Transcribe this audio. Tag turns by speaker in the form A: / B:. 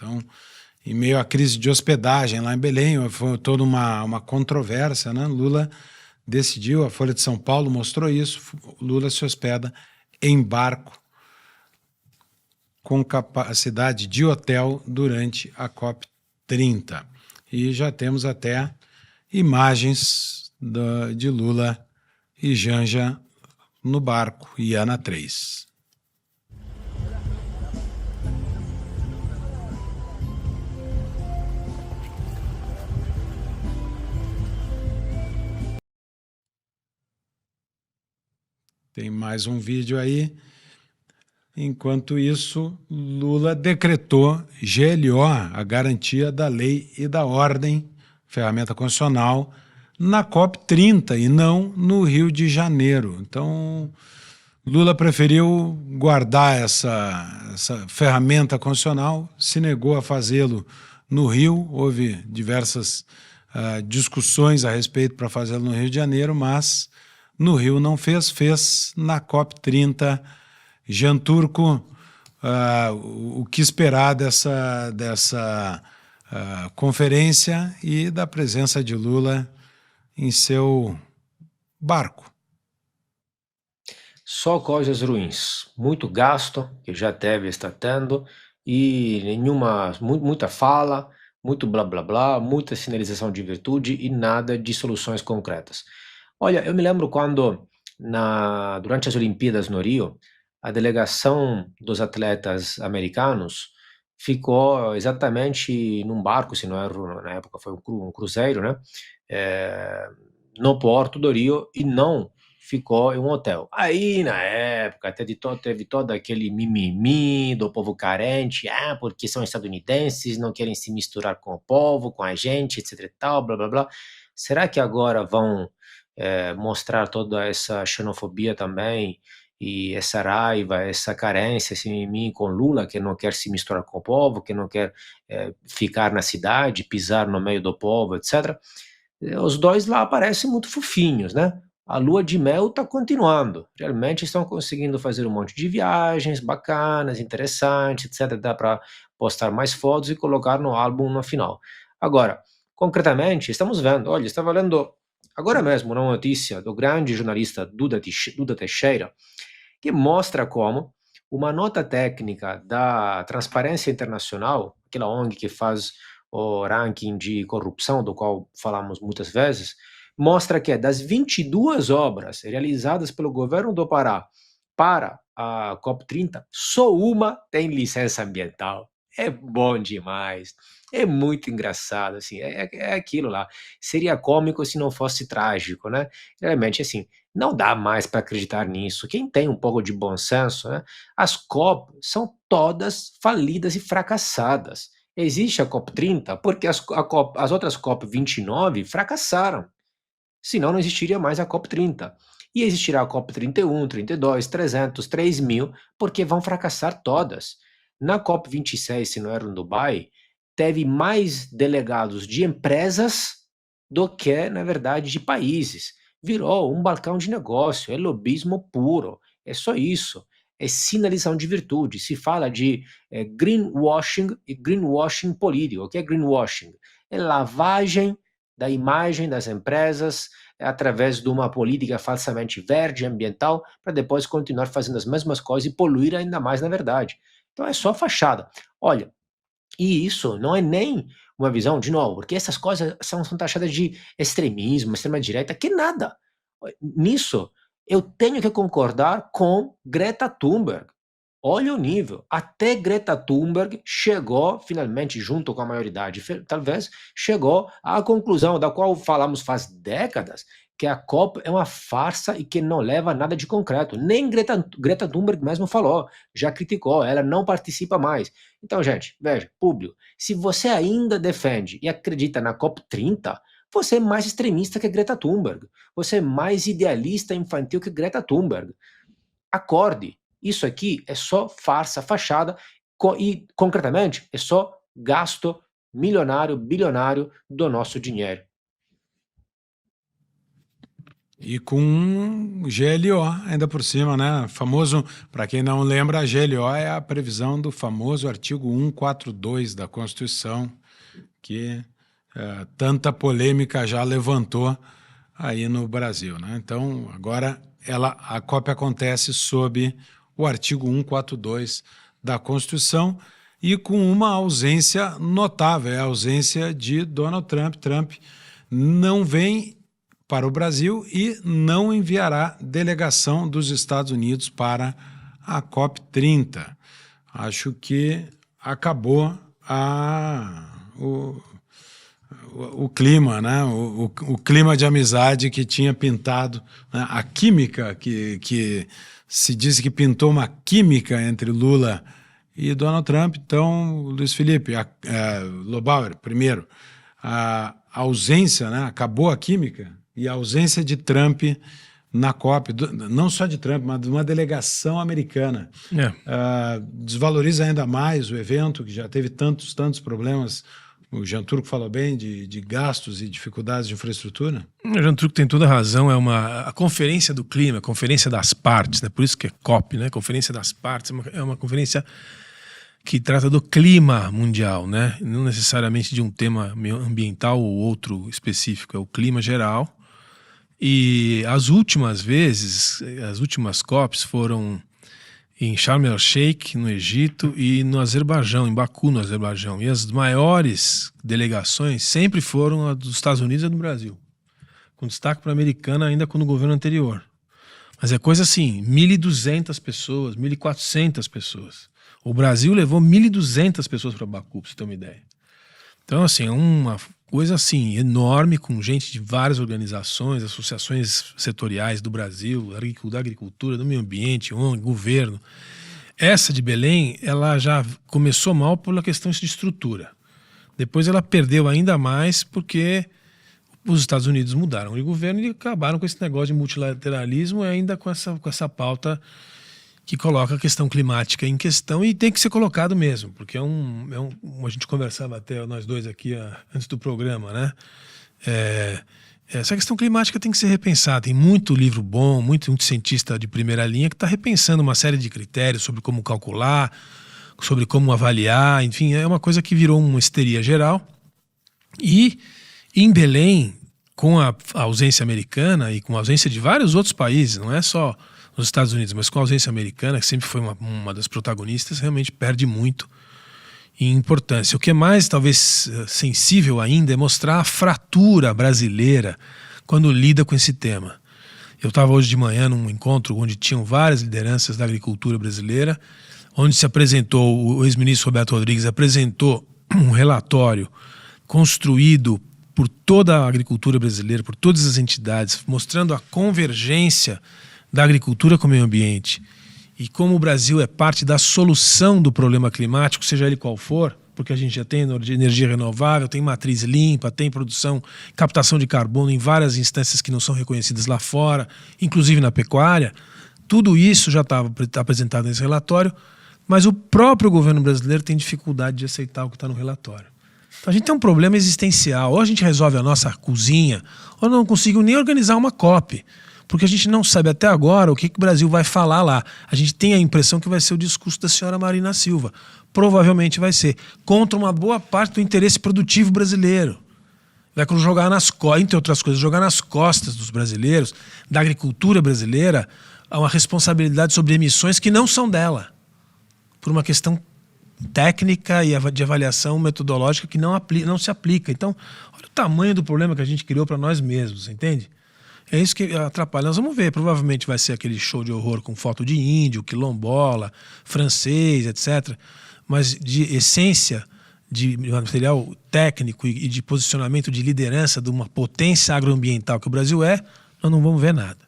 A: Então, em meio à crise de hospedagem lá em Belém, foi toda uma controvérsia, né? Lula decidiu, a Folha de São Paulo mostrou isso, Lula se hospeda em barco com capacidade de hotel durante a COP30. E já temos até imagens de Lula e Janja no barco, Iana 3. Tem mais um vídeo aí. Enquanto isso, Lula decretou GLO, a garantia da lei e da ordem, ferramenta constitucional, na COP30 e não no Rio de Janeiro. Então, Lula preferiu guardar essa ferramenta constitucional, se negou a fazê-lo no Rio, houve diversas discussões a respeito para fazê-lo no Rio de Janeiro, mas no Rio não fez na COP30. Jean Turco, o que esperar dessa conferência e da presença de Lula em seu barco?
B: Só coisas ruins, muito gasto, que já deve estar tendo, e muita fala, muito blá blá blá, muita sinalização de virtude e nada de soluções concretas. Olha, eu me lembro quando, durante as Olimpíadas no Rio, a delegação dos atletas americanos ficou exatamente num barco, se não erro, na época foi um cruzeiro, né? No porto do Rio, e não ficou em um hotel. Aí, na época, teve todo aquele mimimi do povo carente, porque são estadunidenses, não querem se misturar com o povo, com a gente, etc e tal, blá blá blá. Será que agora vão mostrar toda essa xenofobia também, e essa raiva, essa carência, esse mimimi com Lula, que não quer se misturar com o povo, que não quer ficar na cidade, pisar no meio do povo, etc. Os dois lá parecem muito fofinhos, né? A lua de mel está continuando. Realmente estão conseguindo fazer um monte de viagens bacanas, interessantes, etc. Dá para postar mais fotos e colocar no álbum no final. Agora, concretamente, estamos vendo, olha, estava lendo agora mesmo uma notícia do grande jornalista Duda Teixeira, que mostra como uma nota técnica da Transparência Internacional, aquela ONG que faz o ranking de corrupção, do qual falamos muitas vezes, mostra que das 22 obras realizadas pelo governo do Pará para a COP30, só uma tem licença ambiental. É bom demais, é muito engraçado, assim, é aquilo lá. Seria cômico se não fosse trágico, né? Realmente, assim, não dá mais para acreditar nisso. Quem tem um pouco de bom senso, né? As COP são todas falidas e fracassadas. Existe a COP30 porque as outras COP29 fracassaram. Senão não existiria mais a COP30. E existirá a COP31, 32, 300, 3000, porque vão fracassar todas. Na COP26, se não era no Dubai, teve mais delegados de empresas do que, na verdade, de países. Virou um balcão de negócio, é lobismo puro, é só isso. É sinalização de virtude. Se fala de greenwashing e greenwashing político. O que é greenwashing? É lavagem da imagem das empresas através de uma política falsamente verde, ambiental, para depois continuar fazendo as mesmas coisas e poluir ainda mais na verdade. Então é só fachada. Olha, e isso não é nem uma visão, de novo, porque essas coisas são taxadas de extremismo, extrema-direita, que nada. Nisso, eu tenho que concordar com Greta Thunberg. Olha o nível. Até Greta Thunberg chegou, finalmente, junto com a maioridade, talvez, chegou à conclusão da qual falamos faz décadas, que a COP é uma farsa e que não leva a nada de concreto. Nem Greta Thunberg mesmo falou, já criticou, ela não participa mais. Então, gente, veja, público, se você ainda defende e acredita na COP30, você é mais extremista que Greta Thunberg. Você é mais idealista infantil que Greta Thunberg. Acorde. Isso aqui é só farsa, fachada, e concretamente é só gasto milionário, bilionário do nosso dinheiro.
A: E com GLO ainda por cima, né? Famoso, para quem não lembra, a GLO é a previsão do famoso artigo 142 da Constituição, que tanta polêmica já levantou aí no Brasil, né? Então, agora a COP acontece sob o artigo 142 da Constituição e com uma ausência notável, a ausência de Donald Trump. Trump não vem para o Brasil e não enviará delegação dos Estados Unidos para a COP30. Acho que acabou o clima, né? O clima de amizade que tinha pintado, né? A química que se diz que pintou uma química entre Lula e Donald Trump. Então, Luiz Felipe, Lobauer, primeiro, a ausência, né? Acabou a química e a ausência de Trump na COP, não só de Trump, mas de uma delegação americana. Desvaloriza ainda mais o evento, que já teve tantos problemas. O Jean Turco falou bem de gastos e dificuldades de infraestrutura.
C: O Jean Turco tem toda a razão. A Conferência do Clima, a Conferência das Partes, né? Por isso que é COP, né? Conferência das Partes é uma conferência que trata do clima mundial, né? Não necessariamente de um tema ambiental ou outro específico, é o clima geral. E as últimas COPs foram em Sharm el-Sheikh, no Egito, e no Azerbaijão, em Baku, no Azerbaijão. E as maiores delegações sempre foram a dos Estados Unidos e a do Brasil, com destaque para a americana ainda no governo anterior. Mas é coisa assim, 1.200 pessoas, 1.400 pessoas. O Brasil levou 1.200 pessoas para Baku, para você ter uma ideia. Então, assim, é uma coisa assim, enorme, com gente de várias organizações, associações setoriais do Brasil, da agricultura, do meio ambiente, ONG, governo. Essa de Belém, ela já começou mal pela questão de estrutura. Depois ela perdeu ainda mais porque os Estados Unidos mudaram de governo e acabaram com esse negócio de multilateralismo e ainda com essa pauta que coloca a questão climática em questão, e tem que ser colocado mesmo, porque a gente conversava até nós dois aqui antes do programa, né? Essa questão climática tem que ser repensada. Tem muito livro bom, muito cientista de primeira linha que está repensando uma série de critérios sobre como calcular, sobre como avaliar, enfim, é uma coisa que virou uma histeria geral. E em Belém, com a ausência americana e com a ausência de vários outros países, não é só nos Estados Unidos, mas com a ausência americana, que sempre foi uma das protagonistas, realmente perde muito em importância. O que é mais, talvez, sensível ainda é mostrar a fratura brasileira quando lida com esse tema. Eu estava hoje de manhã num encontro onde tinham várias lideranças da agricultura brasileira, onde se apresentou, o ex-ministro Roberto Rodrigues apresentou um relatório construído por toda a agricultura brasileira, por todas as entidades, mostrando a convergência da agricultura com o meio ambiente e como o Brasil é parte da solução do problema climático, seja ele qual for, porque a gente já tem energia renovável, tem matriz limpa, tem produção, captação de carbono em várias instâncias que não são reconhecidas lá fora, inclusive na pecuária. Tudo isso já estava apresentado nesse relatório, mas o próprio governo brasileiro tem dificuldade de aceitar o que está no relatório. Então a gente tem um problema existencial. Ou a gente resolve a nossa cozinha, ou não consigo nem organizar uma COP. Porque a gente não sabe até agora o que o Brasil vai falar lá. A gente tem a impressão que vai ser o discurso da senhora Marina Silva. Provavelmente vai ser contra uma boa parte do interesse produtivo brasileiro. Vai jogar entre outras coisas, jogar nas costas dos brasileiros, da agricultura brasileira, uma responsabilidade sobre emissões que não são dela, por uma questão técnica e de avaliação metodológica que não se aplica. Então, olha o tamanho do problema que a gente criou para nós mesmos, entende? É isso que atrapalha. Nós vamos ver, provavelmente vai ser aquele show de horror com foto de índio, quilombola, francês, etc. Mas de essência, de material técnico e de posicionamento de liderança de uma potência agroambiental que o Brasil nós não vamos ver nada.